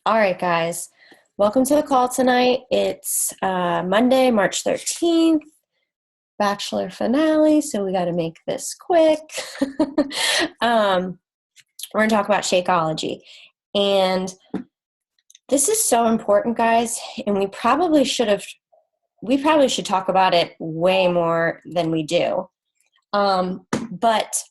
All right, guys. Welcome to the call tonight. It's Monday, March 13th, Bachelor finale, so we got to make this quick. We're going to talk about Shakeology. And this is so important, guys, and we probably should talk about it way more than we do. But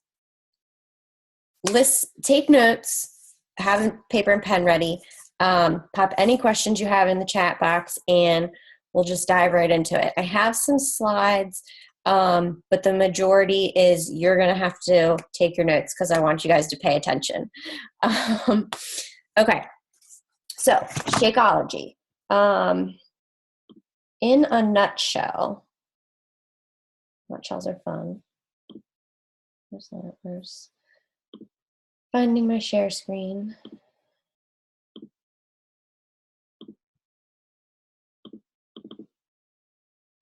take notes, have paper and pen ready. Pop any questions you have in the chat box and we'll just dive right into it. I have some slides, but the majority is you're going to have to take your notes because I want you guys to pay attention. Okay, so Shakeology. In a nutshell, nutshells are fun. Where's finding my share screen.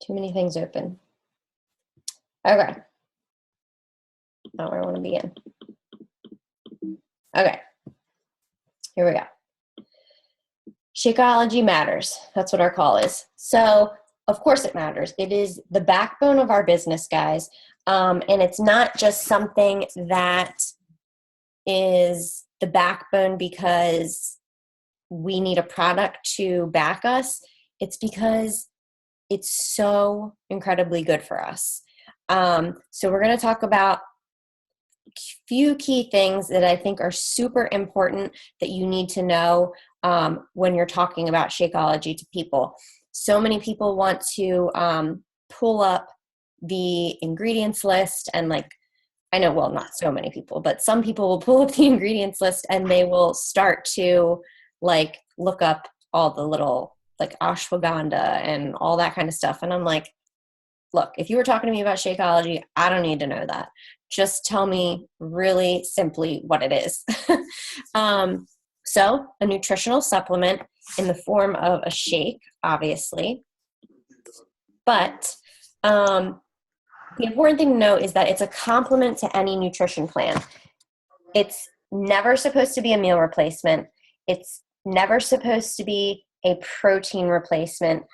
Too many things open. Okay. Not where I want to begin. Okay. Here we go. Shakeology matters. That's what our call is. So, of course it matters. It is the backbone of our business, guys. And it's not just something that is the backbone because we need a product to back us. It's because it's so incredibly good for us. So we're going to talk about a few key things that I think are super important that you need to know when you're talking about Shakeology to people. So many people want to pull up the ingredients list and I know, well, not so many people, but some people will pull up the ingredients list and they will start to look up all the little ashwagandha and all that kind of stuff. And I'm like, look, if you were talking to me about Shakeology, I don't need to know that. Just tell me really simply what it is. So a nutritional supplement in the form of a shake, obviously. But the important thing to know is that it's a complement to any nutrition plan. It's never supposed to be a meal replacement. It's never supposed to be a protein replacement.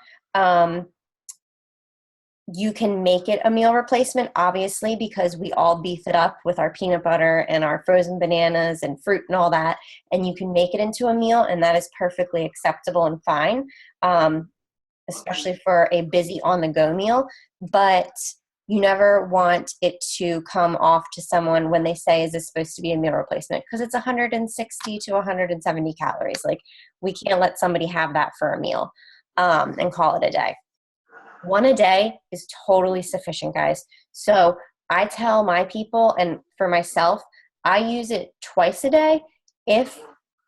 You can make it a meal replacement, obviously, because we all beef it up with our peanut butter and our frozen bananas and fruit and all that. And you can make it into a meal, and that is perfectly acceptable and fine, especially for a busy on-the-go meal. But you never want it to come off to someone when they say, is this supposed to be a meal replacement? Because it's 160 to 170 calories. We can't let somebody have that for a meal and call it a day. One a day is totally sufficient, guys. So I tell my people, and for myself, I use it twice a day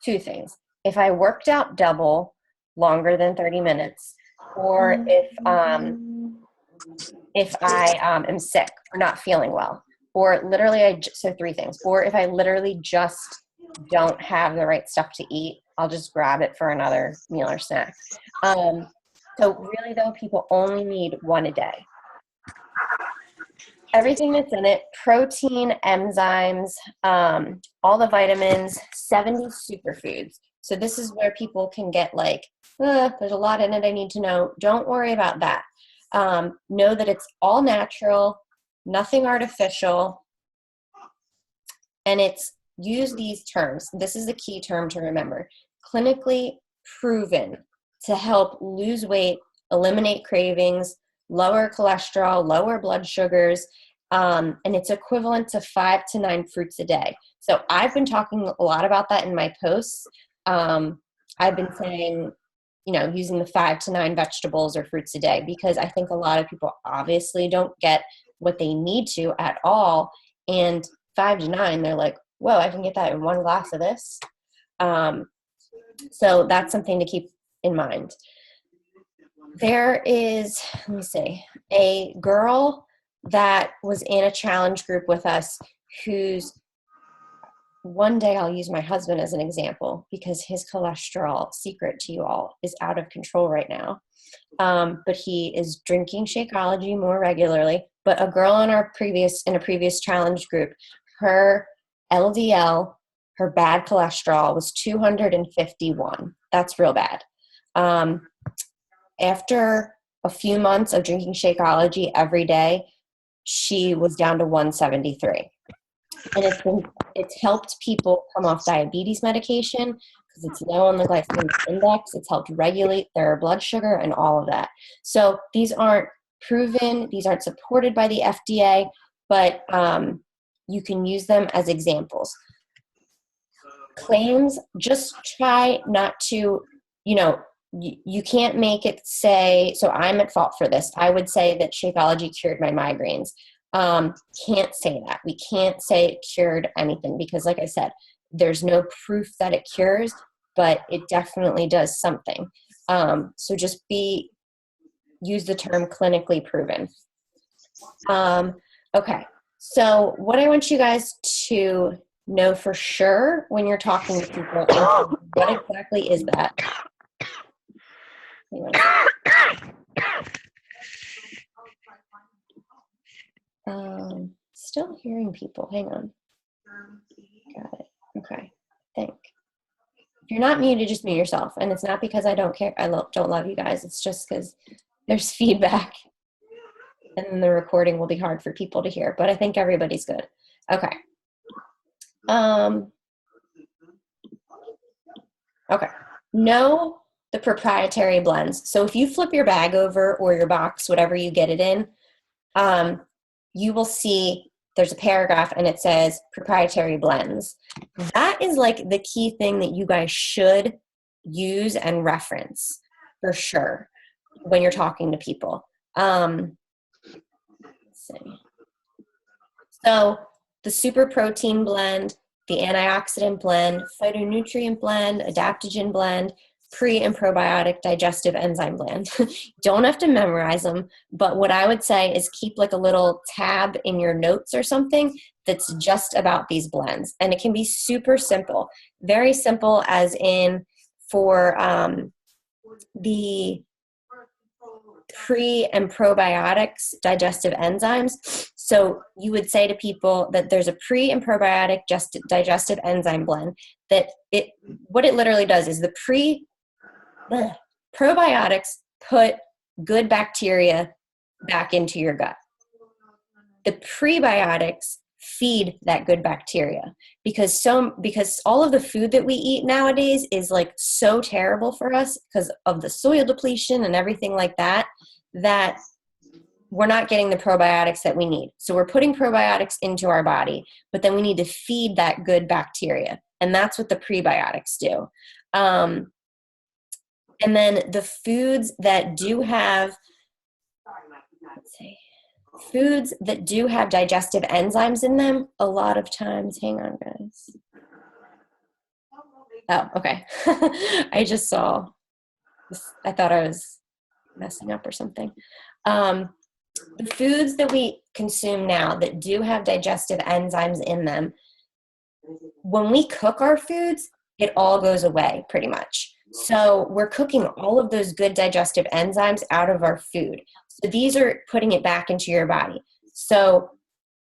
two things. If I worked out double longer than 30 minutes, or if I am sick or not feeling well, or literally, so three things. Or if I literally just don't have the right stuff to eat, I'll just grab it for another meal or snack. So really, though, people only need one a day. Everything that's in it, protein, enzymes, all the vitamins, 70 superfoods. So this is where people can get there's a lot in it I need to know. Don't worry about that. Know that it's all natural, nothing artificial, and use these terms. This is the key term to remember. Clinically proven to help lose weight, eliminate cravings, lower cholesterol, lower blood sugars, and it's equivalent to 5 to 9 fruits a day. So I've been talking a lot about that in my posts. I've been saying, using the 5 to 9 vegetables or fruits a day, because I think a lot of people obviously don't get what they need to at all. And 5 to 9, they're like, whoa, I can get that in one glass of this. So that's something to keep in mind. There is, let me see, a girl that was in a challenge group with us who's, one day I'll use my husband as an example because his cholesterol, secret to you all, is out of control right now. But he is drinking Shakeology more regularly. But a girl in a previous challenge group, her LDL, her bad cholesterol was 251. that's real bad. After a few months of drinking Shakeology every day, she was down to 173. And it's helped people come off diabetes medication because it's low on the glycemic index. It's helped regulate their blood sugar and all of that. So these aren't proven, these aren't supported by the FDA, but you can use them as examples. Claims, just try not to, you can't make it say, so I'm at fault for this. I would say that Shakeology cured my migraines. Can't say that. We can't say it cured anything because, like I said, there's no proof that it cures, but it definitely does something. So just use the term clinically proven. Okay. So what I want you guys to know for sure when you're talking to people, what exactly is that? Still hearing people. Hang on. Got it. Okay. Think. If you're not muted, just mute yourself. And it's not because I don't care. I don't love you guys. It's just because there's feedback. And then the recording will be hard for people to hear. But I think everybody's good. Okay. Okay. Know the proprietary blends. So if you flip your bag over or your box, whatever you get it in, you will see there's a paragraph and it says proprietary blends. That is like the key thing that you guys should use and reference for sure when you're talking to people. Let's see. So the super protein blend, the antioxidant blend, phytonutrient blend, adaptogen blend, pre and probiotic digestive enzyme blend. Don't have to memorize them, but what I would say is keep like a little tab in your notes or something that's just about these blends. And it can be super simple, very simple as in for the pre and probiotics digestive enzymes. So you would say to people that there's a pre and probiotic digestive enzyme blend that what it literally does is the probiotics put good bacteria back into your gut. The prebiotics feed that good bacteria because all of the food that we eat nowadays is like so terrible for us because of the soil depletion and everything like that we're not getting the probiotics that we need. So we're putting probiotics into our body, but then we need to feed that good bacteria. And that's what the prebiotics do. And then the foods that do have, foods that do have digestive enzymes in them, a lot of times, hang on guys. Oh, okay. I just saw this, I thought I was messing up or something. The foods that we consume now that do have digestive enzymes in them, when we cook our foods, it all goes away pretty much. So we're cooking all of those good digestive enzymes out of our food. So these are putting it back into your body. So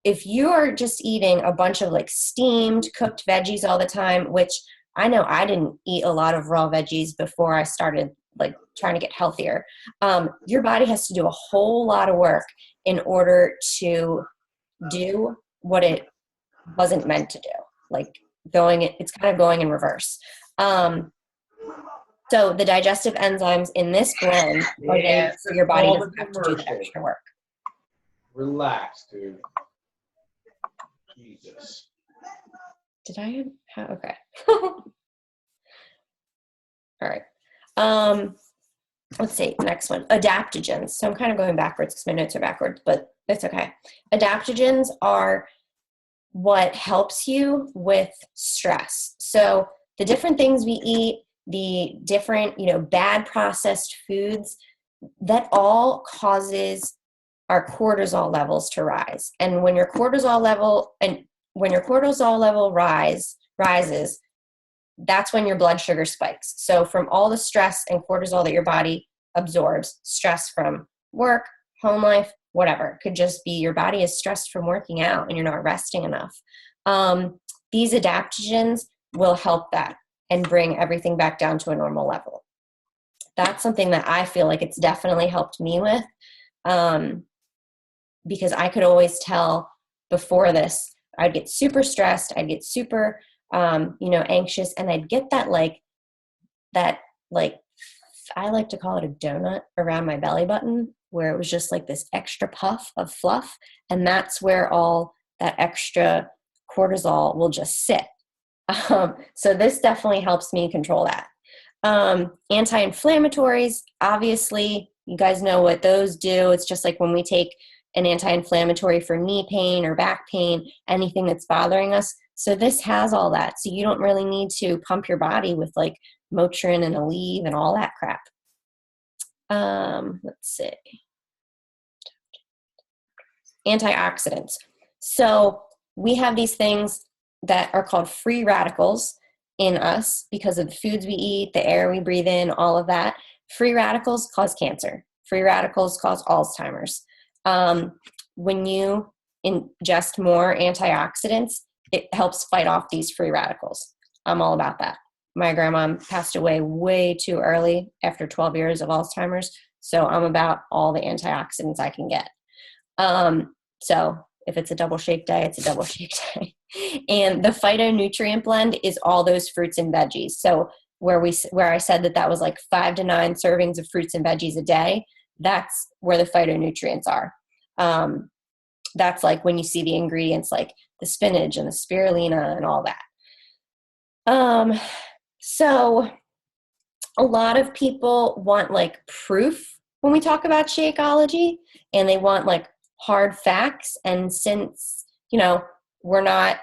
if you are just eating a bunch of like steamed, cooked veggies all the time, which I know I didn't eat a lot of raw veggies before I started like trying to get healthier, your body has to do a whole lot of work in order to do what it wasn't meant to do. Like it's kind of going in reverse. So the digestive enzymes in this blend are there so your body doesn't have to do the extra work. Relax, dude. Jesus. Did I have, okay. All right. Let's see, next one, adaptogens. So I'm kind of going backwards because my notes are backwards, but it's okay. Adaptogens are what helps you with stress. So the different things we eat, the different, bad processed foods, that all causes our cortisol levels to rise. And when your cortisol level rises, that's when your blood sugar spikes. So from all the stress and cortisol that your body absorbs, stress from work, home life, whatever, could just be your body is stressed from working out and you're not resting enough. These adaptogens will help that. and bring everything back down to a normal level. That's something that I feel like it's definitely helped me with, because I could always tell before this, I'd get super stressed, I'd get super, anxious, and I'd get that I like to call it a donut around my belly button, where it was just like this extra puff of fluff. And that's where all that extra cortisol will just sit. So this definitely helps me control that. Anti-inflammatories, obviously, you guys know what those do. It's just like when we take an anti-inflammatory for knee pain or back pain, anything that's bothering us. So this has all that. So you don't really need to pump your body with like Motrin and Aleve and all that crap. Let's see. Antioxidants. So we have these things that are called free radicals in us because of the foods we eat, the air we breathe in, all of that. Free radicals cause cancer. Free radicals cause Alzheimer's. When you ingest more antioxidants, it helps fight off these free radicals. I'm all about that. My grandma passed away way too early after 12 years of Alzheimer's, so I'm about all the antioxidants I can get. So if it's a double shake day, it's a double shake day. And the phytonutrient blend is all those fruits and veggies. So where I said that was like 5 to 9 servings of fruits and veggies a day, that's where the phytonutrients are. That's like when you see the ingredients like the spinach and the spirulina and all that. So a lot of people want like proof when we talk about Shakeology, and they want like hard facts. And since, we're not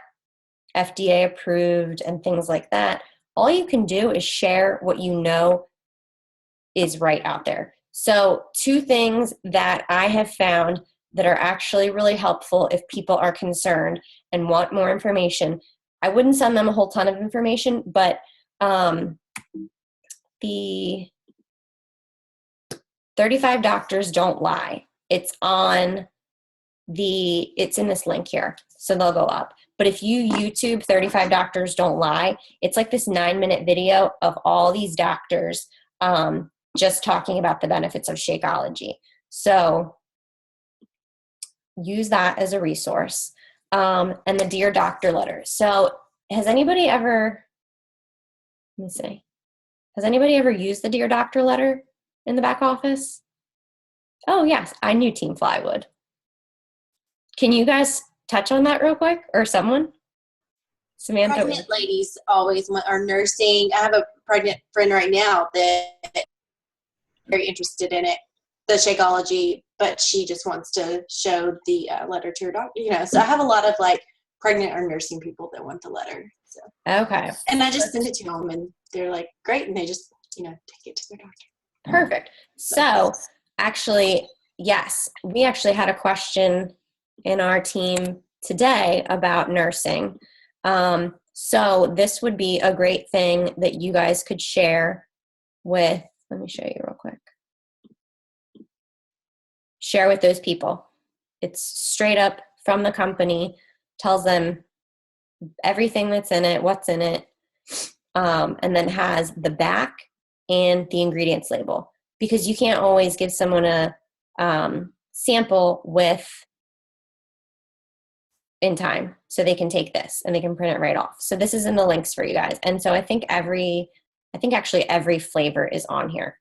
FDA approved and things like that, all you can do is share what you know is right out there. So 2 things that I have found that are actually really helpful if people are concerned and want more information. I wouldn't send them a whole ton of information, but the 35 Doctors Don't Lie. It's in this link here, so they'll go up. But if you YouTube 35 Doctors Don't Lie, it's like this 9-minute video of all these doctors just talking about the benefits of Shakeology. So use that as a resource. And the Dear Doctor letter. So has anybody ever used the Dear Doctor letter in the back office? Oh, yes. I knew Team Fly would. Can you guys touch on that real quick, or someone? Samantha. Pregnant ladies always are nursing. I have a pregnant friend right now that is very interested in it, the Shakeology, but she just wants to show the letter to her doctor. So I have a lot of like pregnant or nursing people that want the letter. So okay. And I just send it to them, and they're like, great, and they just take it to their doctor. Perfect. So actually, yes, we actually had a question in our team today about nursing. So this would be a great thing that you guys could share with, let me show you real quick. Share with those people. It's straight up from the company, tells them everything that's in it, what's in it, and then has the back and the ingredients label. Because you can't always give someone a sample in time, so they can take this and they can print it right off. So this is in the links for you guys. And so I think actually every flavor is on here.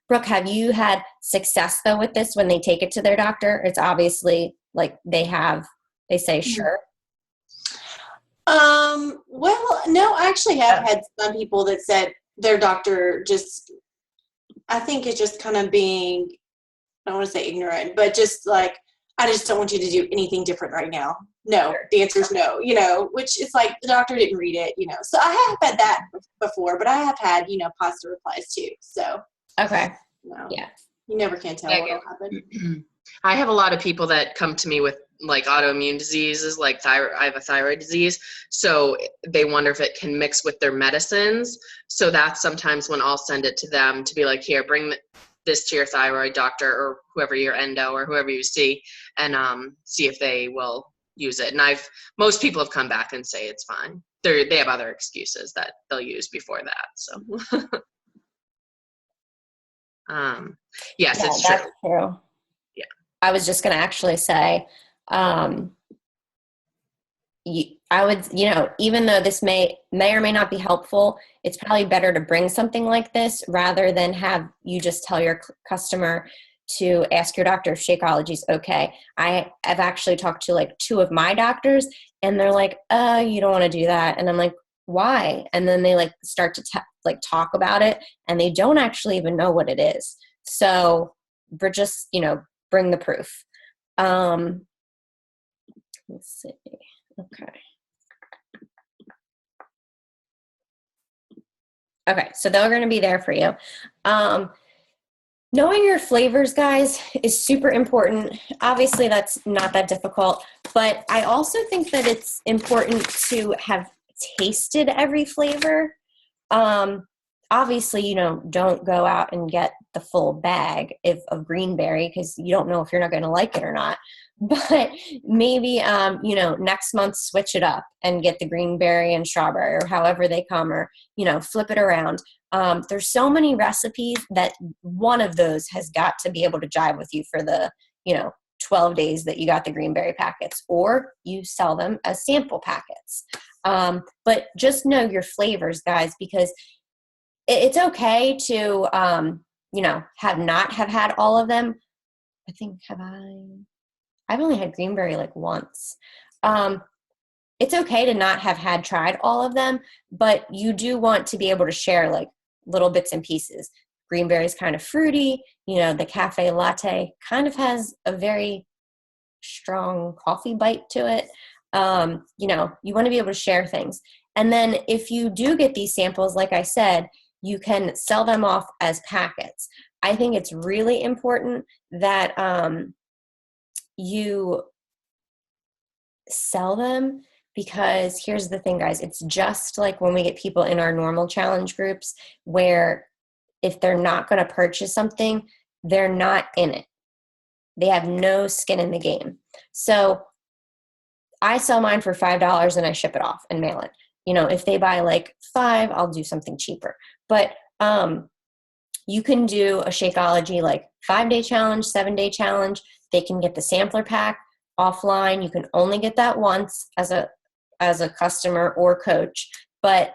Brooke, have you had success though with this when they take it to their doctor? It's obviously like they say sure. Well, no, I actually have had some people that said their doctor I think it's just kind of being, I don't want to say ignorant, but just like, I just don't want you to do anything different right now. No, sure. The answer is no, which is like the doctor didn't read it, So I have had that before, but I have had, positive replies too. So. Okay. Yeah. You never can tell what will happen. I have a lot of people that come to me with like autoimmune diseases, like I have a thyroid disease. So they wonder if it can mix with their medicines. So that's sometimes when I'll send it to them to be like, here, bring this to your thyroid doctor or whoever your endo or whoever you see, and see if they will use it. And most people have come back and say it's fine. They have other excuses that they'll use before that. So, yes, Yeah, it's that's true. true. Yeah. I was just going to actually say, I would, even though this may or may not be helpful, it's probably better to bring something like this rather than have you just tell your customer to ask your doctor if Shakeology is okay. I've actually talked to like 2 of my doctors, and they're like, you don't want to do that. And I'm like, why? And then they like start to talk about it, and they don't actually even know what it is. So we're just, bring the proof. Let's see. Okay. Okay, so they're going to be there for you. Knowing your flavors, guys, is super important. Obviously, that's not that difficult, but I also think that it's important to have tasted every flavor. Obviously, don't go out and get the full bag of greenberry because you don't know if you're not going to like it or not. But maybe, next month switch it up and get the greenberry and strawberry or however they come, or, flip it around. There's so many recipes that one of those has got to be able to jive with you for the, 12 days that you got the greenberry packets, or you sell them as sample packets. But just know your flavors, guys, because it's okay to, have had all of them. I think, I've only had greenberry like once. It's okay to not have tried all of them, but you do want to be able to share like little bits and pieces. Greenberry is kind of fruity. The cafe latte kind of has a very strong coffee bite to it. You want to be able to share things. And then if you do get these samples, like I said, you can sell them off as packets. I think it's really important that you sell them, because here's the thing, guys. It's just like when we get people in our normal challenge groups where if they're not going to purchase something, they're not in it. They have no skin in the game. So I sell mine for $5 and I ship it off and mail it. If they buy like 5, I'll do something cheaper. But you can do a Shakeology like 5-day challenge, 7-day challenge. They can get the sampler pack offline. You can only get that once as a customer or coach, but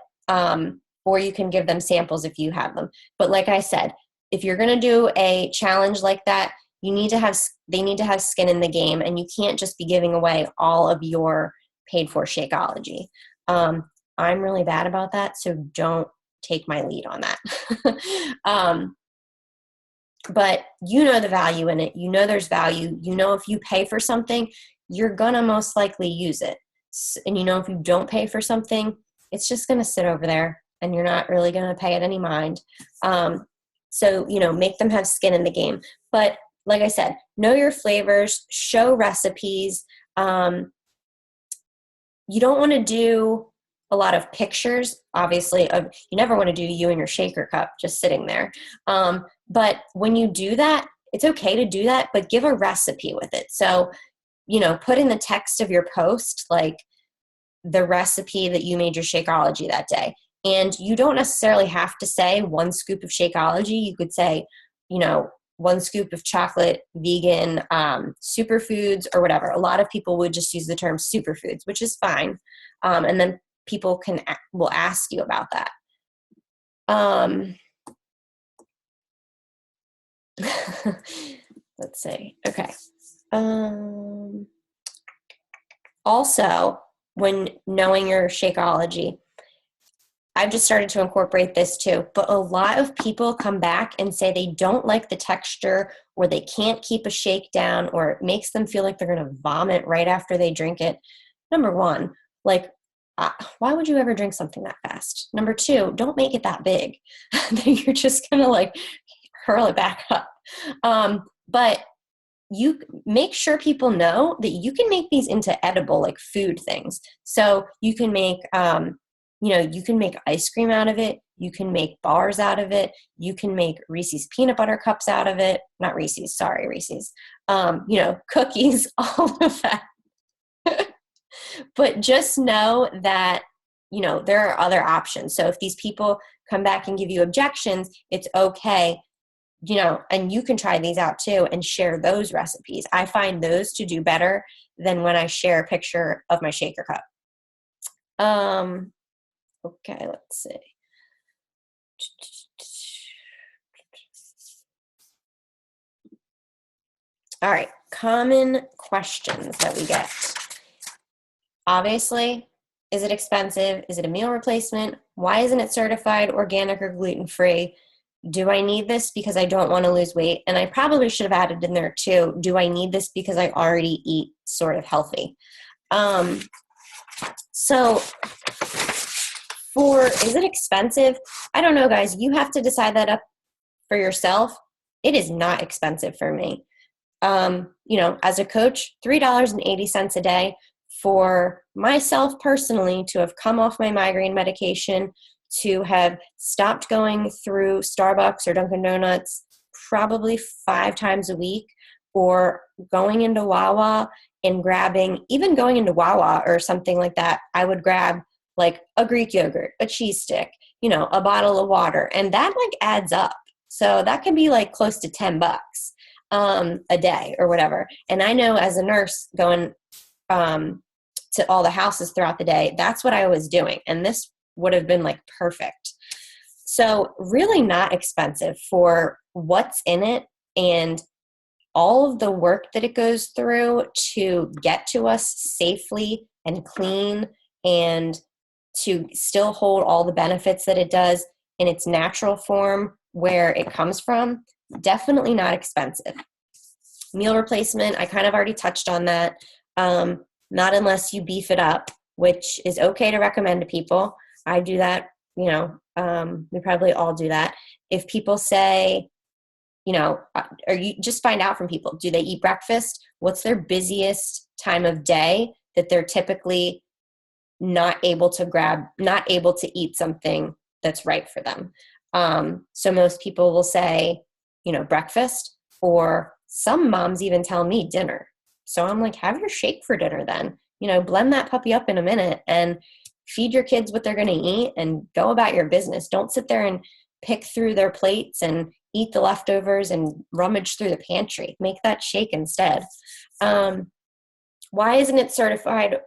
or you can give them samples if you have them. But like I said, if you're going to do a challenge like that, they need to have skin in the game, and you can't just be giving away all of your paid for Shakeology. I'm really bad about that, so don't take my lead on that. But the value in it. There's value. If you pay for something, you're going to most likely use it. And if you don't pay for something, it's just going to sit over there and you're not really going to pay it any mind. So, make them have skin in the game. But like I said, know your flavors, show recipes. You don't want to do a lot of pictures, obviously. You never want to do you and your shaker cup just sitting there. But when you do that, it's okay to do that, but give a recipe with it. So, put in the text of your post, like the recipe that you made your Shakeology that day. And you don't necessarily have to say 1 scoop of Shakeology. You could say, 1 scoop of chocolate, vegan, superfoods, or whatever. A lot of people would just use the term superfoods, which is fine. And then people will ask you about that. Let's see. Okay. Also, when knowing your Shakeology, I've just started to incorporate this too, but a lot of people come back and say they don't like the texture, or they can't keep a shake down, or it makes them feel like they're going to vomit right after they drink it. Number 1, why would you ever drink something that fast? Number 2, don't make it that big. You're just going to hurl it back up. But you make sure people know that you can make these into edible, food things. So you can make, you can make ice cream out of it. You can make bars out of it. You can make Reese's peanut butter cups out of it. Not Reese's, sorry, Reese's. Cookies, all of that. But just know that, you know, there are other options. So if these people come back and give you objections, it's okay, you know, and you can try these out too and share those recipes. I find those to do better than when I share a picture of my shaker cup. Okay, let's see. All right, common questions that we get. Obviously, is it expensive? Is it a meal replacement? Why isn't it certified organic or gluten-free? Do I need this because I don't want to lose weight? And I probably should have added in there too, do I need this because I already eat sort of healthy? So is it expensive? I don't know, guys. You have to decide that up for yourself. It is not expensive for me. You know, as a coach, $3.80 a day for myself personally to have come off my migraine medication, to have stopped going through Starbucks or Dunkin' Donuts probably 5 times a week, or going into Wawa and even going into Wawa or something like that, I would grab like a Greek yogurt, a cheese stick, you know, a bottle of water, and that like adds up. So that can be like close to $10 a day or whatever. And I know as a nurse going to all the houses throughout the day, that's what I was doing. And this would have been like perfect. So really not expensive for what's in it and all of the work that it goes through to get to us safely and clean, and to still hold all the benefits that it does in its natural form where it comes from. Definitely not expensive. Meal replacement, I kind of already touched on that. Not unless you beef it up, which is okay to recommend to people. I do that, you know, we probably all do that. If people say, you know, or you just find out from people, do they eat breakfast? What's their busiest time of day that they're typically not able to eat something that's right for them? So most people will say, you know, breakfast, or some moms even tell me dinner. So I'm like, have your shake for dinner then. You know, blend that puppy up in a minute and feed your kids what they're going to eat and go about your business. Don't sit there and pick through their plates and eat the leftovers and rummage through the pantry. Make that shake instead. Why isn't it certified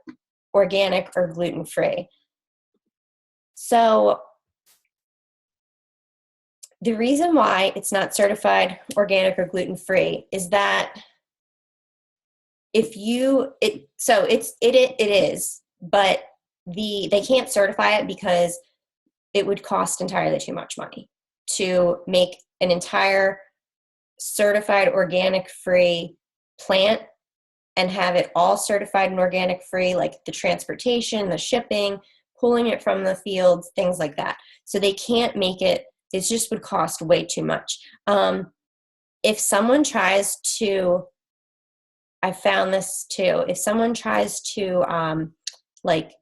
organic or gluten-free? So the reason why it's not certified organic or gluten-free is that it is, but they can't certify it because it would cost entirely too much money to make an entire certified organic free plant and have it all certified and organic free, like the transportation, the shipping, pulling it from the fields, things like that. So they can't make it. It just would cost way too much. If someone tries to, I found this too, if someone tries to, like,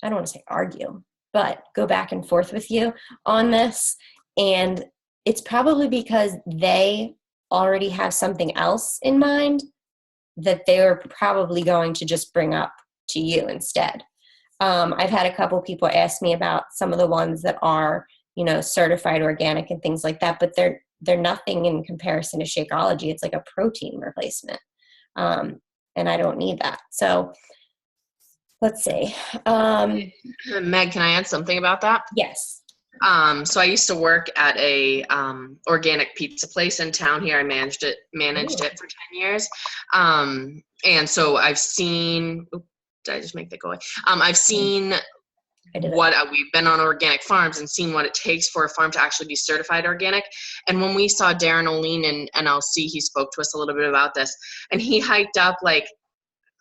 I don't want to say argue, but go back and forth with you on this, and it's probably because they already have something else in mind that they're probably going to just bring up to you instead. I've had a couple people ask me about some of the ones that are, you know, certified organic and things like that, but they're nothing in comparison to Shakeology. It's like a protein replacement. And I don't need that. So let's see. Meg, can I add something about that? Yes. So I used to work at a organic pizza place in town here. I managed it for 10 years. And so I've seen, did I just make that go away? I've seen we've been on organic farms and seen what it takes for a farm to actually be certified organic. And when we saw Darren Oline in NLC, he spoke to us a little bit about this, and he hiked up like,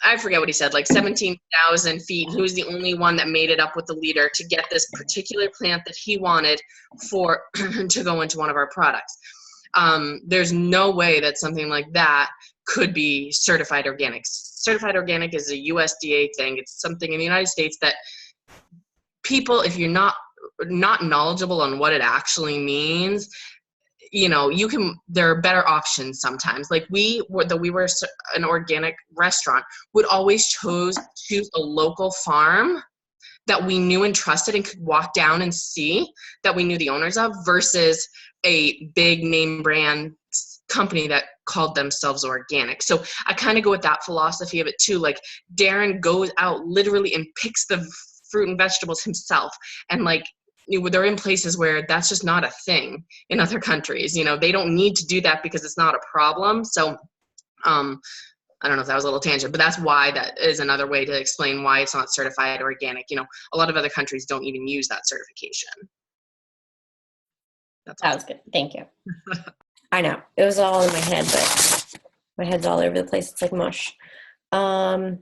I forget what he said, like 17,000 feet. He was the only one that made it up with the leader to get this particular plant that he wanted for to go into one of our products. There's no way that something like that could be certified organic. Certified organic is a USDA thing. It's something in the United States that people, if you're not knowledgeable on what it actually means, there are better options sometimes. Like we were an organic restaurant, would always choose a local farm that we knew and trusted and could walk down and see, that we knew the owners of, versus a big name brand company that called themselves organic. So I kind of go with that philosophy of it too. Like Darren goes out literally and picks the fruit and vegetables himself. And like, they're in places where that's just not a thing in other countries. They don't need to do that because it's not a problem. So I don't know if that was a little tangent, but that's why that is another way to explain why it's not certified organic. A lot of other countries don't even use that certification. That was good. Thank you. I know. It was all in my head, but my head's all over the place. It's like mush. So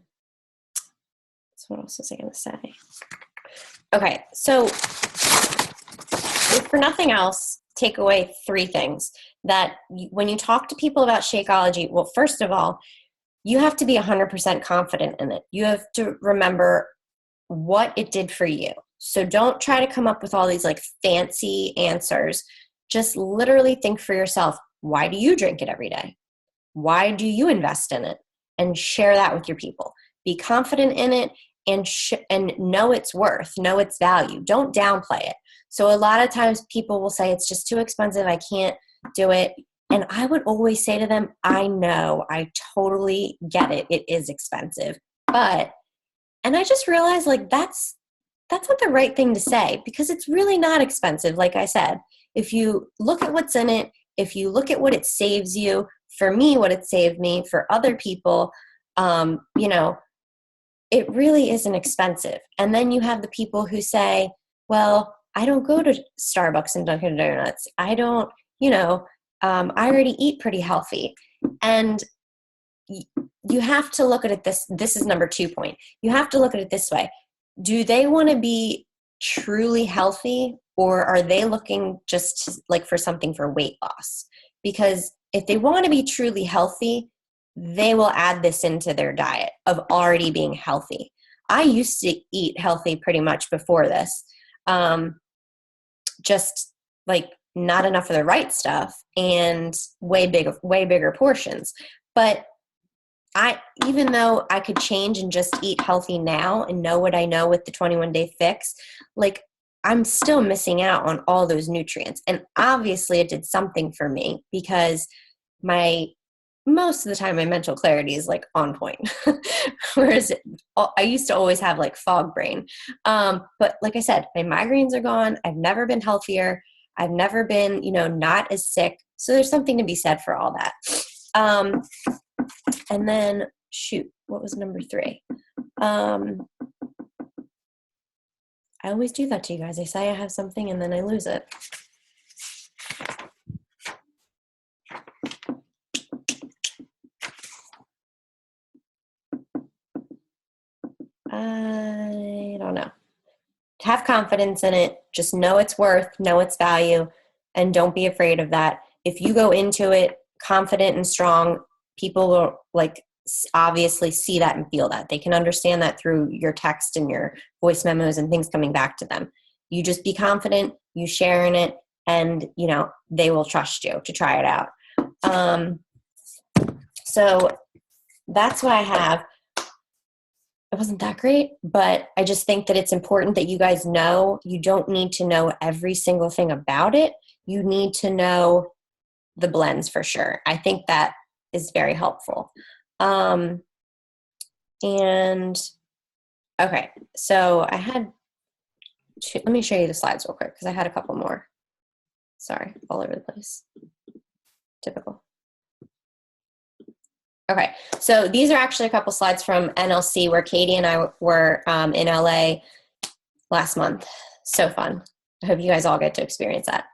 what else was I going to say? Okay. So if for nothing else, take away 3 things that when you talk to people about Shakeology, well, first of all, you have to be 100% confident in it. You have to remember what it did for you. So don't try to come up with all these like fancy answers. Just literally think for yourself, why do you drink it every day? Why do you invest in it? And share that with your people. Be confident in it and know its worth, know its value. Don't downplay it. So a lot of times people will say, it's just too expensive, I can't do it. And I would always say to them, I know, I totally get it. It is expensive. And I just realized like that's not the right thing to say, because it's really not expensive. Like I said, if you look at what's in it, if you look at what it saves you, for me, what it saved me, for other people, it really isn't expensive. And then you have the people who say, well, I don't go to Starbucks and Dunkin' Donuts. I don't, I already eat pretty healthy. And you have to look at it this is number 2 point. You have to look at it this way. Do they want to be truly healthy, or are they looking just like for something for weight loss? Because if they want to be truly healthy, they will add this into their diet of already being healthy. I used to eat healthy pretty much before this. Just like not enough of the right stuff and way bigger portions. But even though I could change and just eat healthy now and know what I know with the 21-day fix, like I'm still missing out on all those nutrients. And obviously it did something for me, because most of the time my mental clarity is like on point. Whereas I used to always have like fog brain. But like I said, my migraines are gone. I've never been healthier. I've never been, not as sick. So there's something to be said for all that. And then what was number 3? I always do that to you guys. I say I have something and then I lose it. I don't know. Have confidence in it. Just know its worth, know its value, and don't be afraid of that. If you go into it confident and strong, people will like obviously see that and feel that. They can understand that through your text and your voice memos and things coming back to them. You just be confident, you share in it, and they will trust you to try it out. So that's what I have. It wasn't that great, but I just think that it's important that you guys know you don't need to know every single thing about it. You need to know the blends for sure. I think that is very helpful. And okay, so I had let me show you the slides real quick because I had a couple more. Sorry, all over the place. Typical. Okay, so these are actually a couple slides from NLC where Katie and I were in LA last month. So fun. I hope you guys all get to experience that.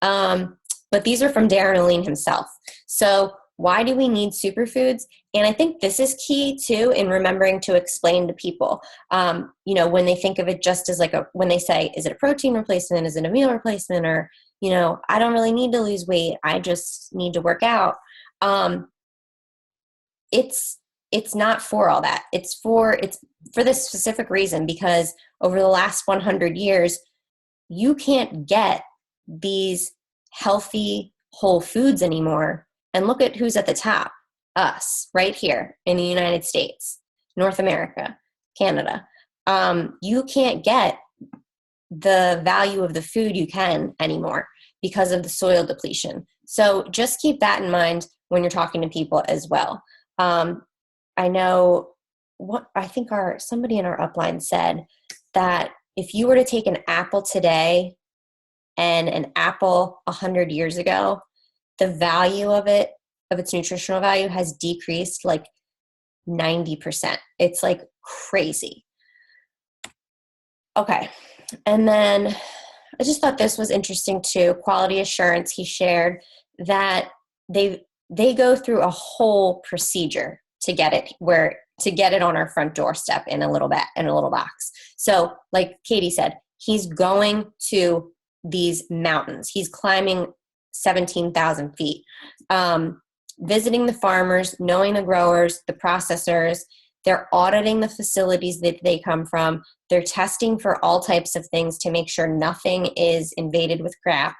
But these are from Darren Aline himself. So why do we need superfoods? And I think this is key too in remembering to explain to people, when they think of it just as like when they say, is it a protein replacement? Is it a meal replacement? Or, I don't really need to lose weight. I just need to work out. It's not for all that. It's for this specific reason, because over the last 100 years, you can't get these healthy whole foods anymore. And look at who's at the top. Us, right here in the United States, North America, Canada. You can't get the value of the food you can anymore because of the soil depletion. So just keep that in mind when you're talking to people as well. I know I think somebody in our upline said that if you were to take an apple today and an apple 100 years ago, the value of its nutritional value has decreased like 90%. It's like crazy. Okay. And then I just thought this was interesting too. Quality assurance, he shared that they go through a whole procedure to get it on our front doorstep in a little box. So like Katie said, he's going to these mountains. He's climbing 17,000 feet, visiting the farmers, knowing the growers, the processors. They're auditing the facilities that they come from. They're testing for all types of things to make sure nothing is invaded with crap.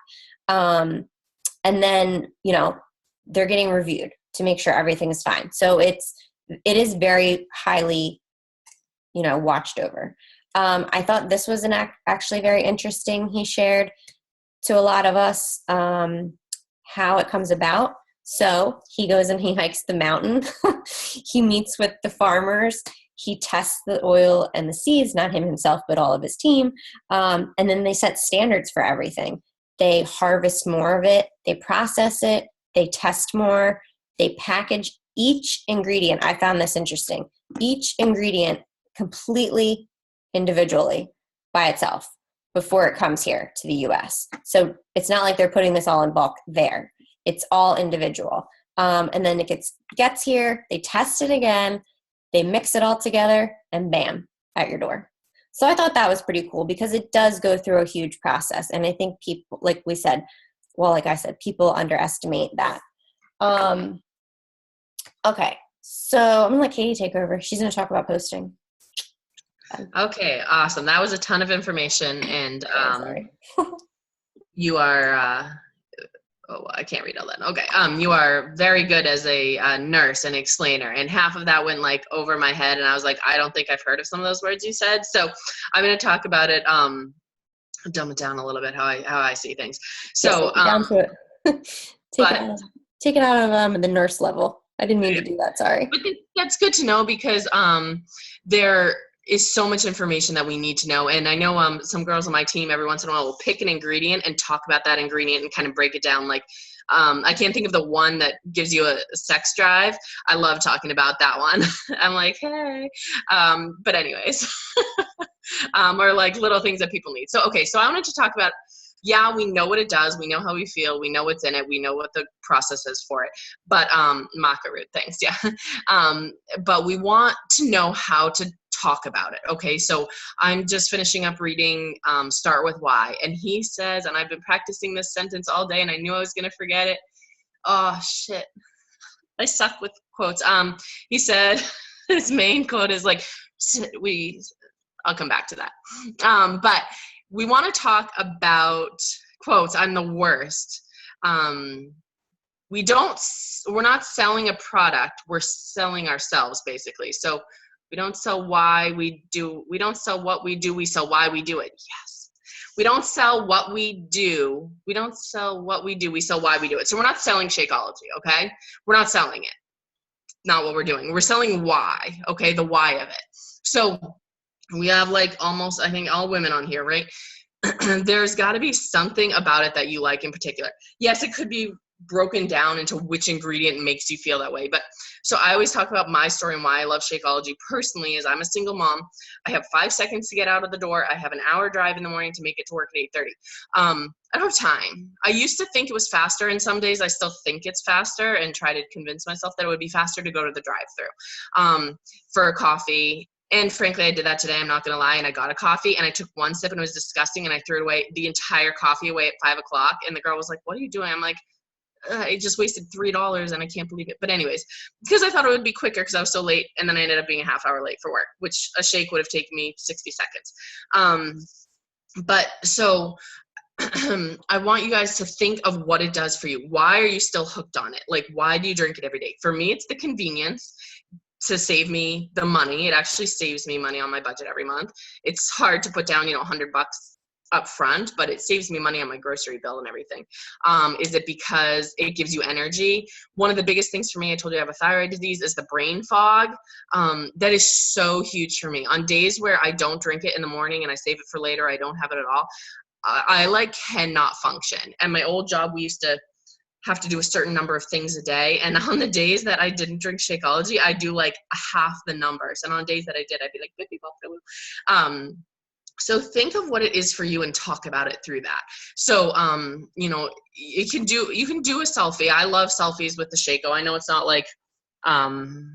And then, they're getting reviewed to make sure everything is fine. So it is very highly, watched over. I thought this was actually very interesting. He shared to a lot of us how it comes about. So he goes and he hikes the mountain. He meets with the farmers. He tests the oil and the seeds, not him himself, but all of his team. And then they set standards for everything. They harvest more of it. They process it. They test more. They package each ingredient. I found this interesting. Each ingredient completely individually by itself before it comes here to the U.S. So it's not like they're putting this all in bulk there. It's all individual. And then it gets here, they test it again, they mix it all together, and bam, at your door. So I thought that was pretty cool because it does go through a huge process. And I think people, like I said, people underestimate that. Okay, so I'm going to let Katie take over. She's going to talk about posting. Okay, awesome. That was a ton of information. And you are... I can't read all that. Okay. You are very good as a nurse and explainer, and half of that went like over my head, and I was like, I don't think I've heard of some of those words you said. So I'm going to talk about it, dumb it down a little bit how I see things. So down to it. Take it out of the nurse level. I didn't mean to do that. Sorry. But that's good to know because there is so much information that we need to know. And I know some girls on my team every once in a while will pick an ingredient and talk about that ingredient and kind of break it down. Like I can't think of the one that gives you a sex drive. I love talking about that one. I'm like, hey. But anyways, or like little things that people need. So, okay. So I wanted to talk about, we know what it does. We know how we feel. We know what's in it. We know what the process is for it. But maca root, thanks. Yeah. But we want to know how to talk about it. Okay. So I'm just finishing up reading Start With Why. And he says, and I've been practicing this sentence all day and I knew I was going to forget it. Oh, shit. I suck with quotes. He said, his main quote is like, I'll come back to that. But we want to talk about quotes. I'm the worst. We're not selling a product. We're selling ourselves, basically. So we don't sell why we do. We don't sell what we do. We sell why we do it. Yes. We don't sell what we do. We don't sell what we do. We sell why we do it. So we're not selling Shakeology, okay? We're not selling it. Not what we're doing. We're selling why, okay? The why of it. So we have like almost, I think, all women on here, right? There's got to be something about it that you like in particular. Yes, it could be broken down into which ingredient makes you feel that way. But so I always talk about my story and why I love Shakeology personally is I'm a single mom. I have 5 seconds to get out of the door. I have an hour drive in the morning to make it to work at 8:30. I don't have time. I used to think it was faster, and some days I still think it's faster and try to convince myself that it would be faster to go to the drive-thru for a coffee. And frankly, I did that today. I'm not going to lie. And I got a coffee and I took one sip and it was disgusting. And I threw it away, the entire coffee away at 5 o'clock. And the girl was like, what are you doing? I'm like, I just wasted $3 and I can't believe it. But anyways, because I thought it would be quicker because I was so late. And then I ended up being a half hour late for work, which a shake would have taken me 60 seconds. But so I want you guys to think of what it does for you. Why are you still hooked on it? Like, why do you drink it every day? For me, it's the convenience to save me the money. It actually saves me money on my budget every month. It's hard to put down, $100 up front, but it saves me money on my grocery bill and everything. Is it because it gives you energy? One of the biggest things for me, I told you I have a thyroid disease, is the brain fog. That is so huge for me. On days where I don't drink it in the morning and I save it for later, I don't have it at all, I cannot function. At my old job, we used to have to do a certain number of things a day. And on the days that I didn't drink Shakeology, I do like half the numbers. And on days that I did, I'd be like, so think of what it is for you and talk about it through that. So, you can do a selfie. I love selfies with the Shako. I know it's not like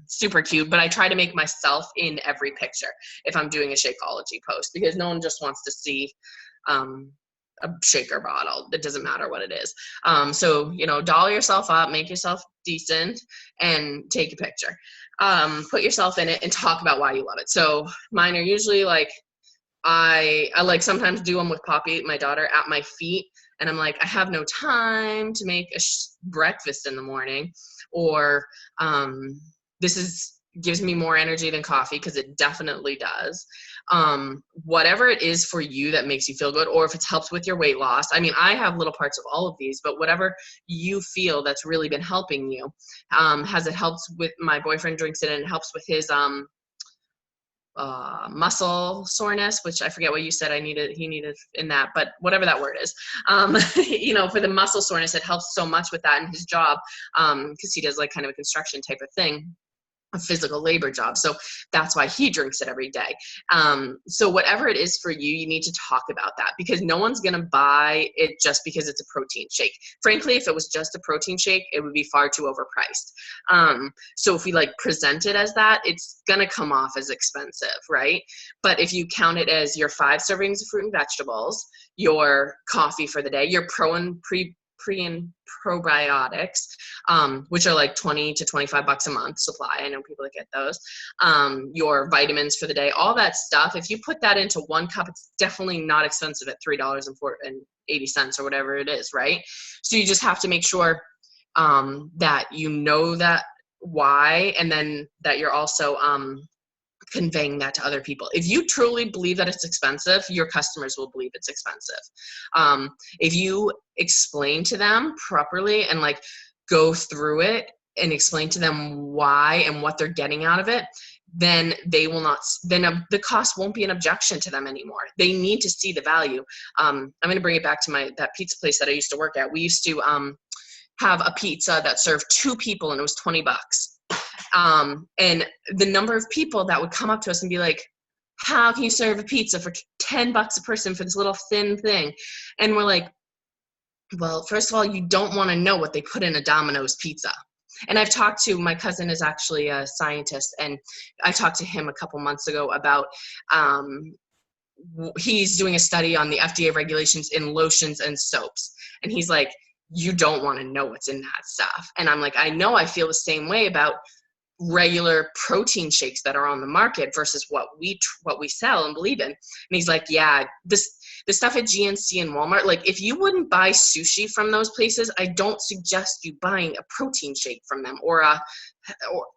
super cute, but I try to make myself in every picture if I'm doing a Shakeology post, because no one just wants to see a shaker bottle. It doesn't matter what it is. So, doll yourself up, make yourself decent, and take a picture. Put yourself in it and talk about why you love it. So mine are usually like, I like sometimes do them with Poppy, my daughter, at my feet. And I'm like, I have no time to make a breakfast in the morning, or gives me more energy than coffee, because it definitely does. Whatever it is for you that makes you feel good, or if it's helped with your weight loss. I mean, I have little parts of all of these, but whatever you feel that's really been helping you. Has it helped with, my boyfriend drinks it and it helps with his muscle soreness, which I forget what you said he needed in that, but whatever that word is, for the muscle soreness, it helps so much with that in his job, because he does like kind of a construction type of thing, a physical labor job. So that's why he drinks it every day. So whatever it is for you, you need to talk about that, because no one's going to buy it just because it's a protein shake. Frankly, if it was just a protein shake, it would be far too overpriced. So if we present it as that, it's going to come off as expensive, right? But if you count it as your 5 servings of fruit and vegetables, your coffee for the day, your pre and probiotics, which are like $20 to $25 a month supply. I know people that get those. Your vitamins for the day, all that stuff. If you put that into 1 cup, it's definitely not expensive at $3.80 or whatever it is, right? So you just have to make sure that you know that why, and then that you're also conveying that to other people. If you truly believe that it's expensive, your customers will believe it's expensive. If you explain to them properly and go through it and explain to them why and what they're getting out of it, then they will not, the cost won't be an objection to them anymore. They need to see the value. I'm going to bring it back to that pizza place that I used to work at. We used to have a pizza that served 2 people and it was $20. And the number of people that would come up to us and be like, how can you serve a pizza for $10 a person for this little thin thing? And we're like, well, first of all, you don't want to know what they put in a Domino's pizza. And I've talked to, my cousin is actually a scientist, and I talked to him a couple months ago about, he's doing a study on the FDA regulations in lotions and soaps. And he's like, you don't want to know what's in that stuff. And I'm like, I know, I feel the same way about regular protein shakes that are on the market versus what we sell and believe in. And he's like, yeah, the stuff at GNC and Walmart, if you wouldn't buy sushi from those places, I don't suggest you buying a protein shake from them, or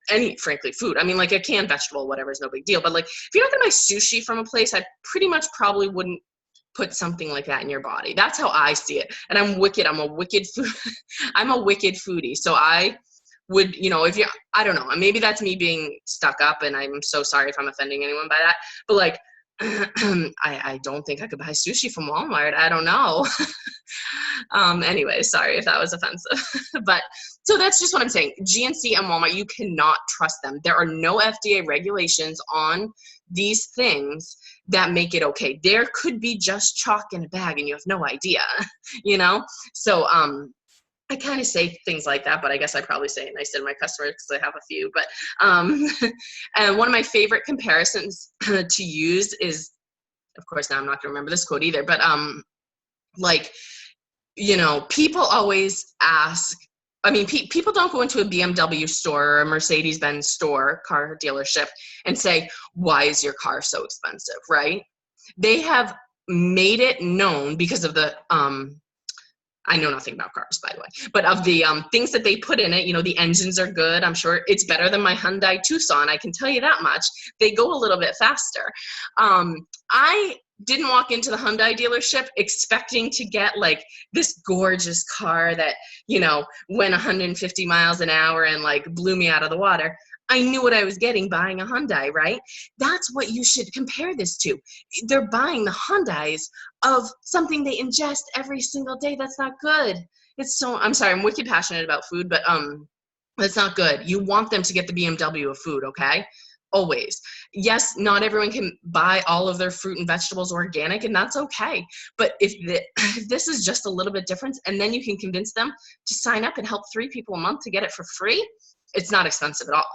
any, frankly, food. I mean, a canned vegetable, whatever, is no big deal. But if you're not gonna buy sushi from a place, I pretty much probably wouldn't put something like that in your body. That's how I see it. And I'm a wicked foodie. So I would, if I don't know, maybe that's me being stuck up, and I'm so sorry if I'm offending anyone by that, but I don't think I could buy sushi from Walmart. I don't know. Anyway, sorry if that was offensive. But so that's just what I'm saying. GNC and Walmart, you cannot trust them. There are no FDA regulations on these things that make it okay. There could be just chalk in a bag and you have no idea, So I kind of say things like that, but I guess I probably say it nicer to my customers because I have a few. But and one of my favorite comparisons to use is, of course, now I'm not going to remember this quote either, but people always ask, people don't go into a BMW store or a Mercedes-Benz store, car dealership, and say, why is your car so expensive, right? They have made it known because of the I know nothing about cars, by the way, but of the things that they put in it, you know, the engines are good. I'm sure it's better than my Hyundai Tucson. I can tell you that much. They go a little bit faster. I didn't walk into the Hyundai dealership expecting to get like this gorgeous car that, you know, went 150 miles an hour and like blew me out of the water. I knew what I was getting buying a Hyundai, right? That's what you should compare this to. They're buying the Hyundais of something they ingest every single day. That's not good. I'm sorry, I'm wicked passionate about food, but that's not good. You want them to get the BMW of food, okay? Always. Yes, not everyone can buy all of their fruit and vegetables organic, and that's okay. But if this is just a little bit different, and then you can convince them to sign up and help 3 people a month to get it for free, it's not expensive at all.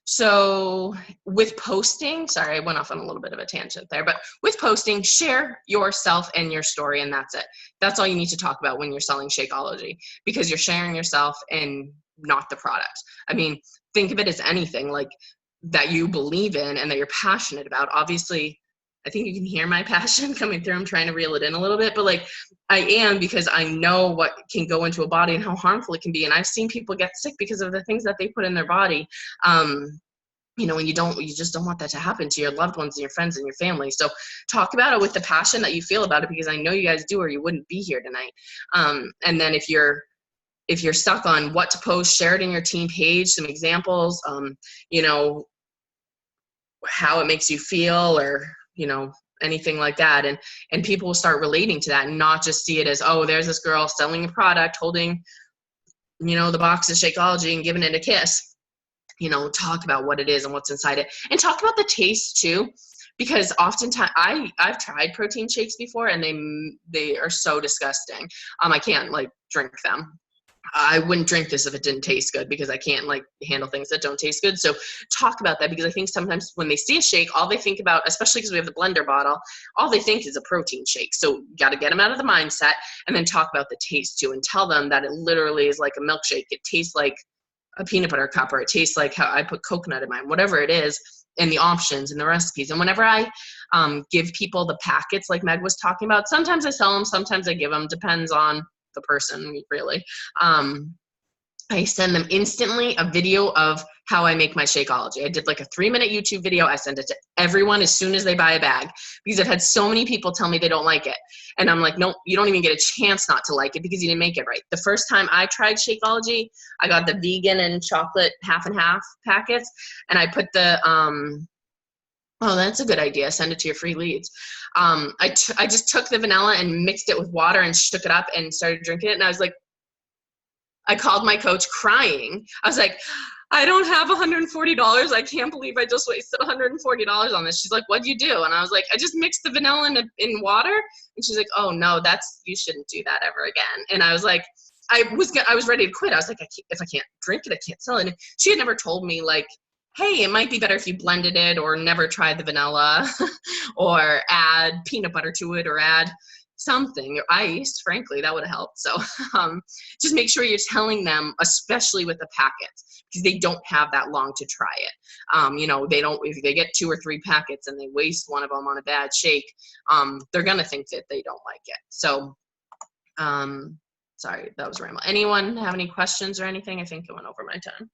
So with posting, sorry, I went off on a little bit of a tangent there, but with posting, share yourself and your story, and that's it. That's all you need to talk about when you're selling Shakeology, because you're sharing yourself and not the product. I mean, think of it as anything like that you believe in and that you're passionate about. Obviously, I think you can hear my passion coming through. I'm trying to reel it in a little bit, but like I am, because I know what can go into a body and how harmful it can be. And I've seen people get sick because of the things that they put in their body. You know, and you just don't want that to happen to your loved ones and your friends and your family. So talk about it with the passion that you feel about it, because I know you guys do, or you wouldn't be here tonight. And then if you're stuck on what to post, share it in your team page, some examples, you know, how it makes you feel, or, you know, anything like that. And people will start relating to that and not just see it as, oh, there's this girl selling a product, holding, you know, the box of Shakeology and giving it a kiss. You know, talk about what it is and what's inside it, and talk about the taste too, because oftentimes I've tried protein shakes before and they are so disgusting. I can't like drink them. I wouldn't drink this if it didn't taste good, because I can't like handle things that don't taste good. So talk about that, because I think sometimes when they see a shake, all they think about, especially because we have the blender bottle, all they think is a protein shake. So you got to get them out of the mindset, and then talk about the taste too, and tell them that it literally is like a milkshake. It tastes like a peanut butter cup, or it tastes like how I put coconut in mine, whatever it is, and the options and the recipes. And whenever I give people the packets like Meg was talking about, sometimes I sell them, sometimes I give them, depends on the person really. I send them instantly a video of how I make my Shakeology. I did like a 3-minute YouTube video. I send it to everyone as soon as they buy a bag, because I've had so many people tell me they don't like it. And I'm like, nope, you don't even get a chance not to like it because you didn't make it right. The first time I tried Shakeology, I got the vegan and chocolate half and half packets, and I put the, oh, that's a good idea. Send it to your free leads. I just took the vanilla and mixed it with water and shook it up and started drinking it. And I was like, I called my coach crying. I was like, I don't have $140. I can't believe I just wasted $140 on this. She's like, what'd you do? And I was like, I just mixed the vanilla in water. And she's like, oh no, you shouldn't do that ever again. And I was like, I was ready to quit. I was like, if I can't drink it, I can't sell it. And she had never told me like, hey, it might be better if you blended it, or never tried the vanilla or add peanut butter to it, or add something, or ice, frankly, that would have helped. So just make sure you're telling them, especially with the packets, because they don't have that long to try it. You know, if they get 2 or 3 packets and they waste one of them on a bad shake, they're going to think that they don't like it. So, sorry, that was a ramble. Anyone have any questions or anything? I think I went over my time.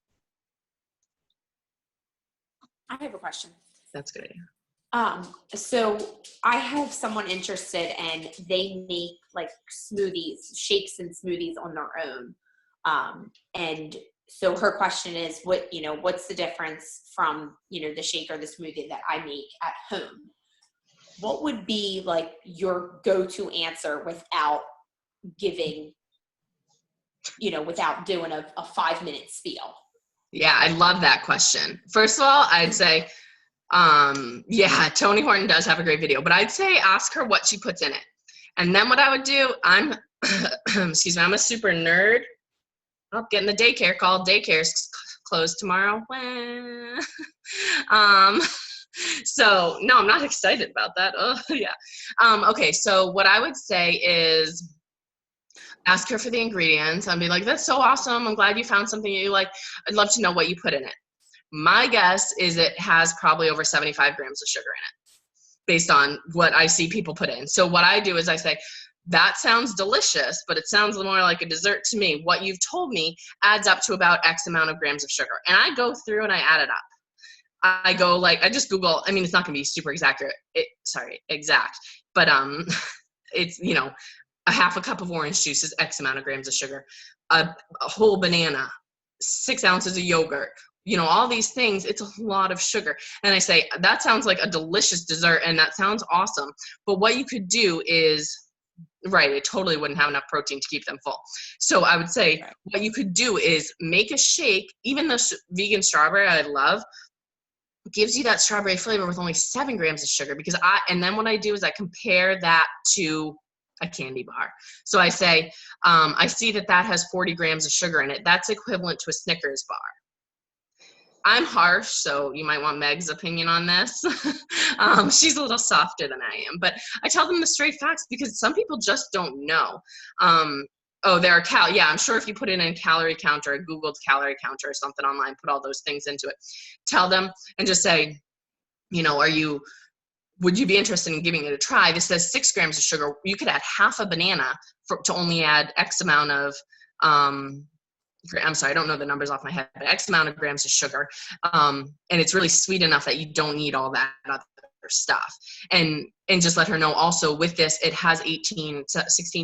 I have a question. That's good. So I have someone interested, and they make like smoothies, shakes and smoothies on their own. And so her question is, what's the difference from, the shake or the smoothie that I make at home? What would be like your go-to answer without giving, without doing a 5-minute spiel? Yeah, I love that question. First of all, I'd say, yeah, Tony Horton does have a great video, but I'd say ask her what she puts in it. And then what I would do, excuse me, I'm a super nerd. Oh, getting the daycare call. Daycare's closed tomorrow. So no, I'm not excited about that. Oh yeah. Okay, so what I would say is ask her for the ingredients and be like, that's so awesome. I'm glad you found something you like. I'd love to know what you put in it. My guess is it has probably over 75 grams of sugar in it. based on what I see people put in. So what I do is I say, that sounds delicious, but it sounds more like a dessert to me. What you've told me adds up to about X amount of grams of sugar. And I go through and I add it up. I go like, I just Google, I mean, it's not gonna be super exact, but it's, you know, a half a cup of orange juice is X amount of grams of sugar, a whole banana, 6 ounces of yogurt, you know, all these things, it's a lot of sugar. And I say, that sounds like a delicious dessert and that sounds awesome. But what you could do is, right, it totally wouldn't have enough protein to keep them full. So I would say what you could do is make a shake, even the vegan strawberry I love, gives you that strawberry flavor with only 7 grams of sugar, because and then what I do is I compare that to a candy bar. So I say, I see that has 40 grams of sugar in it. That's equivalent to a Snickers bar. I'm harsh, so you might want Meg's opinion on this. She's a little softer than I am, but I tell them the straight facts because some people just don't know. There are yeah, I'm sure if you put in a calorie counter, a Googled calorie counter or something online, put all those things into it, tell them and just say, you know, would you be interested in giving it a try? This says 6 grams of sugar. You could add half a banana to only add X amount of, I'm sorry, I don't know the numbers off my head, but X amount of grams of sugar. And it's really sweet enough that you don't need all that other stuff. And just let her know also with this, it has 16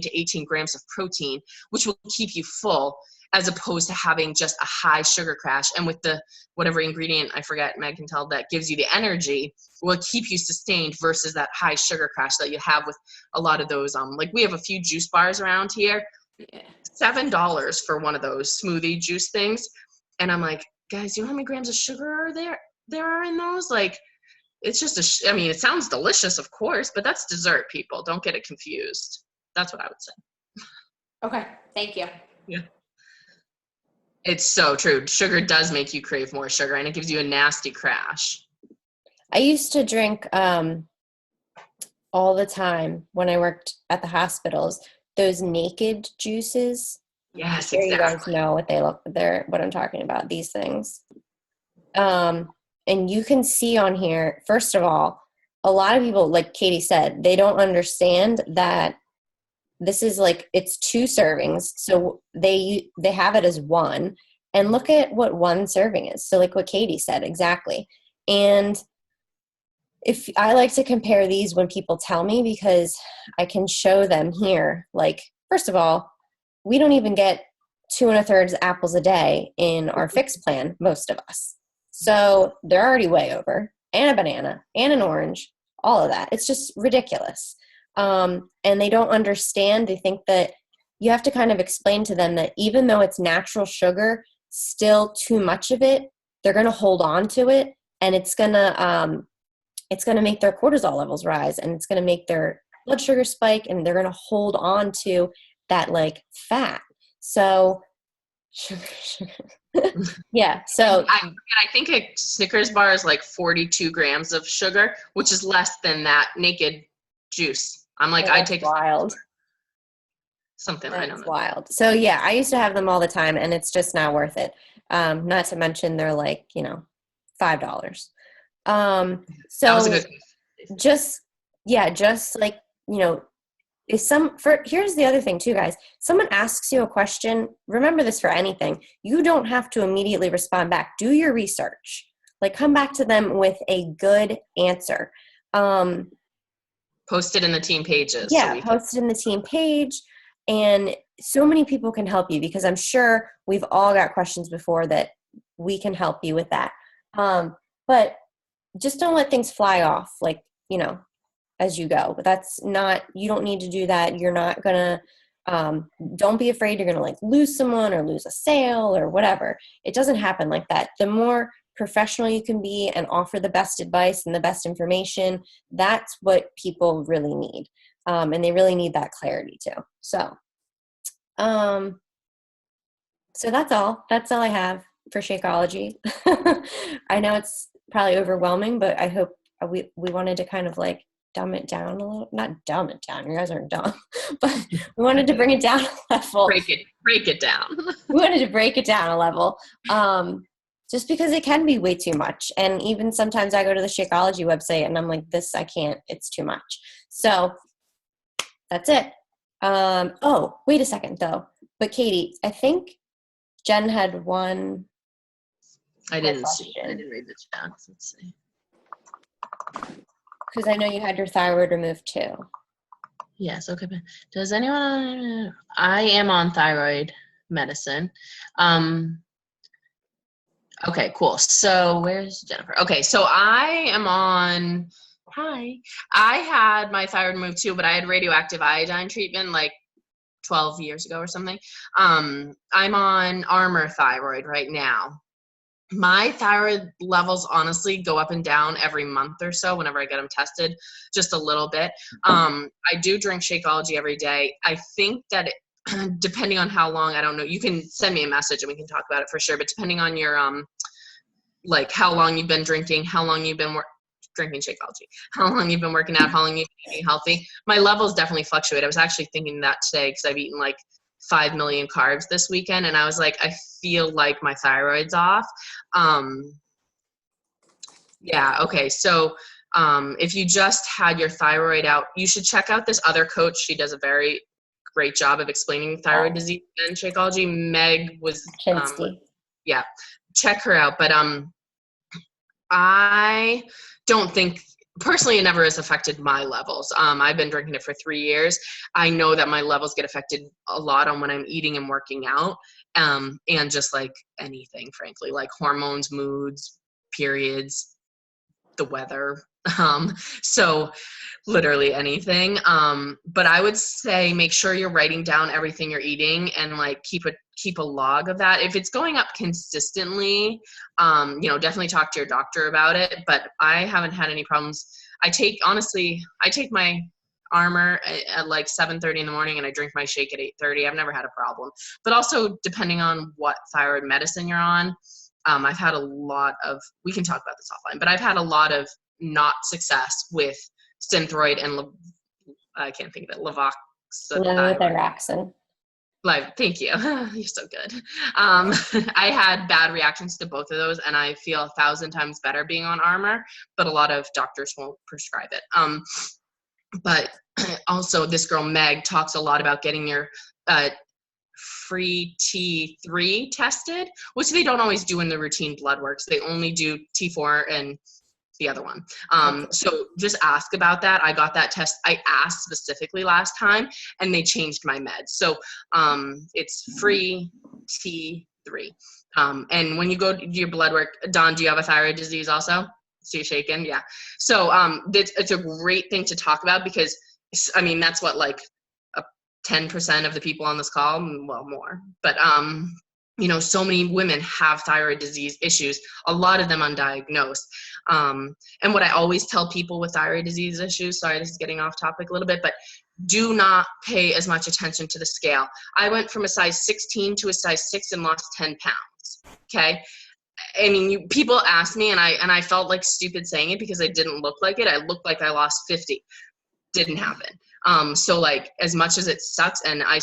to 18 grams of protein, which will keep you full as opposed to having just a high sugar crash. And with the whatever ingredient, I forget, Meg can tell, that gives you the energy, will keep you sustained versus that high sugar crash that you have with a lot of those. Like we have a few juice bars around here. Yeah. $7 for one of those smoothie juice things. And I'm like, guys, you know how many grams of sugar are there are in those? Like, it's just I mean, it sounds delicious, of course, but that's dessert, people. Don't get it confused. That's what I would say. Okay. Thank you. Yeah. It's so true. Sugar does make you crave more sugar, and it gives you a nasty crash. I used to drink all the time when I worked at the hospitals, those naked juices. Yes, sure exactly. You guys know what I'm talking about, these things. And you can see on here, first of all, a lot of people, like Katie said, they don't understand that this is like, it's 2 servings. So they have it as 1. And look at what 1 serving is. So like what Katie said, exactly. And if I like to compare these when people tell me, because I can show them here, like, first of all, we don't even get 2 1/3 apples a day in our fixed plan, most of us. So they're already way over, and a banana and an orange, all of that. It's just ridiculous. And they don't understand. They think that you have to kind of explain to them that even though it's natural sugar, still too much of it, they're going to hold on to it, and it's going to make their cortisol levels rise, and it's going to make their blood sugar spike, and they're going to hold on to that like fat. So sugar. Yeah. So I think a Snickers bar is like 42 grams of sugar, which is less than that naked juice. I'm like, I take wild. Something. That's I don't know. Wild. So yeah, I used to have them all the time, and it's just not worth it. Not to mention they're like, $5. So that was a good. just like, here's the other thing too, guys. Someone asks you a question, remember this for anything. You don't have to immediately respond back. Do your research. Like, come back to them with a good answer. Post it in the team pages. Yeah, post it in the team page. And so many people can help you, because I'm sure we've all got questions before that we can help you with that. But just don't let things fly off, like, as you go. But you don't need to do that. You're not going to, don't be afraid you're going to like lose someone or lose a sale or whatever. It doesn't happen like that. The more professional you can be and offer the best advice and the best information, that's what people really need. And they really need that clarity too. So that's all I have for Shakeology. I know it's probably overwhelming, but I hope we wanted to kind of like dumb it down a little. Not dumb it down, you guys aren't dumb, but we wanted to bring it down a level. Break it down. We wanted to break it down a level, just because it can be way too much. And even sometimes I go to the Shakeology website and I'm like, this, I can't, it's too much. So that's it. Oh, wait a second though. But Katie, I think Jen had one. I didn't see. question. I didn't read the chat. Let's see. Because I know you had your thyroid removed too. Yes. Okay. Does anyone? I am on thyroid medicine. Okay. Cool. So where's Jennifer? Okay. So I am on. Hi. I had my thyroid removed too, but I had radioactive iodine treatment like 12 years ago or something. I'm on Armor Thyroid right now. My thyroid levels honestly go up and down every month or so whenever I get them tested, just a little bit. I do drink Shakeology every day. I think that depending on how long, I don't know, you can send me a message and we can talk about it for sure, but depending on your like how long you've been drinking, how long you've been drinking Shakeology, how long you've been working out, how long you've been eating healthy, my levels definitely fluctuate. I was actually thinking that today because I've eaten like 5 million carbs this weekend, and I was like, I feel like my thyroid's off. Yeah, okay. So if you just had your thyroid out, you should check out this other coach. She does a very great job of explaining thyroid disease and Shakeology. Meg was yeah, check her out. But I don't think personally it never has affected my levels. I've been drinking it for 3 years. I know that my levels get affected a lot on when I'm eating and working out, and just like anything, frankly, like hormones, moods, periods, the weather. So literally anything. But I would say make sure you're writing down everything you're eating and like keep a log of that. If it's going up consistently, definitely talk to your doctor about it. But I haven't had any problems. I take my Armor at like 7:30 in the morning and I drink my shake at 8:30. I've never had a problem. But also depending on what thyroid medicine you're on, I've had a lot of, we can talk about this offline, but I've had a lot of not success with Synthroid and I can't think of it, Levothyroxine. Like, thank you. You're so good. I had bad reactions to both of those, and I feel 1,000 times better being on Armor, but a lot of doctors won't prescribe it. But also, this girl Meg talks a lot about getting your free T3 tested, which they don't always do in the routine blood works. They only do T4 and the other one. So just ask about that. I got that test. I asked specifically last time and they changed my meds. So it's free T3. And when you go to your blood work, Dawn, do you have a thyroid disease also? So you're shaking? Yeah. So it's a great thing to talk about because, I mean, that's what, like 10% of the people on this call, well, more, but so many women have thyroid disease issues, a lot of them undiagnosed. And what I always tell people with thyroid disease issues, sorry, this is getting off topic a little bit, but do not pay as much attention to the scale. I went from a size 16 to a size 6 and lost 10 pounds. Okay. I mean, people asked me and I felt like stupid saying it because I didn't look like it. I looked like I lost 50. Didn't happen. So like as much as it sucks, and I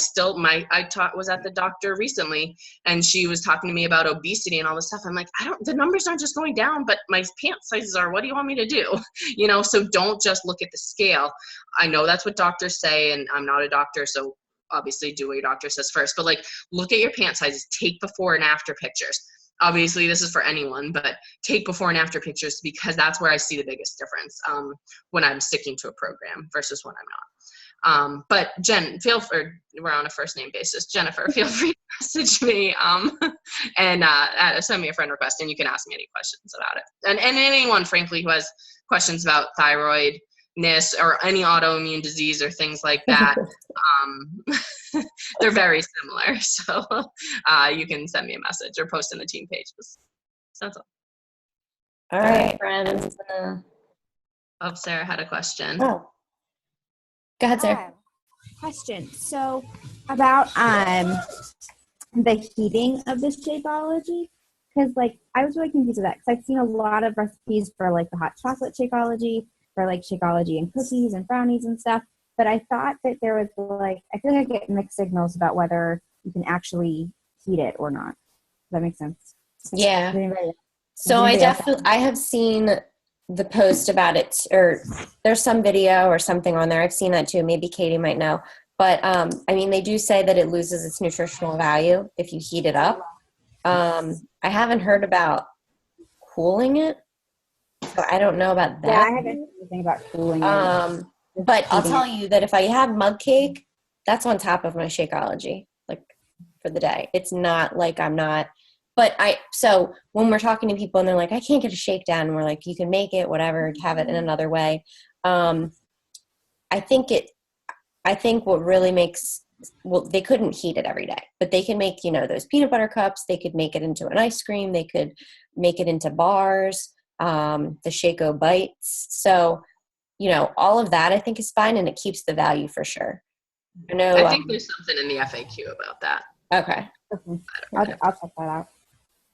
was at the doctor recently and she was talking to me about obesity and all this stuff. I'm like, the numbers aren't just going down, but my pant sizes are. What do you want me to do? So don't just look at the scale. I know that's what doctors say, and I'm not a doctor, so obviously do what your doctor says first, but like look at your pant sizes, take before and after pictures. Obviously this is for anyone, but take before and after pictures because that's where I see the biggest difference when I'm sticking to a program versus when I'm not. But Jen, we're on a first name basis. Jennifer, feel free to message me and send me a friend request and you can ask me any questions about it. And anyone, frankly, who has questions about thyroidness or any autoimmune disease or things like that, they're very similar. So you can send me a message or post in the team pages. That's all. All right, friends. Oh, Sarah had a question. Oh. Go ahead, Sarah. Question. So about the heating of the Shakeology, because like I was really confused with that because I've seen a lot of recipes for like the hot chocolate Shakeology, for like Shakeology and cookies and brownies and stuff. But I thought that there was like, I feel like I get mixed signals about whether you can actually heat it or not. Does that make sense? Yeah. Does anybody- So I anybody else definitely I have seen the post about it, or there's some video or something on there. I've seen that too. Maybe Katie might know. But I mean, they do say that it loses its nutritional value if you heat it up. I haven't heard about cooling it, so I don't know about Yeah, I that. haven't heard anything about cooling it. But I'll heating tell you that if I have mug cake, that's on top of my Shakeology, like for the day. It's not like I'm not. But so when we're talking to people and they're like, I can't get a shake down, and we're like, you can make it, whatever, have it in another way. I think what really makes, well, they couldn't heat it every day, but they can make, those peanut butter cups. They could make it into an ice cream. They could make it into bars, the Shako bites. So, all of that I think is fine, and it keeps the value for sure. I know. I think there's something in the FAQ about that. Okay. Okay. I'll check that out.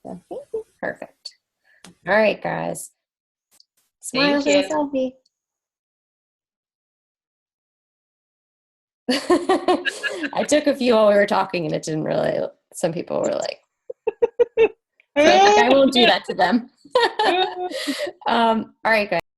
So, thank you. Perfect. All right, guys. Smile for Thank the selfie. I took a few while we were talking, and it didn't really. Some people were like, so I was like, I won't do that to them. All right, guys.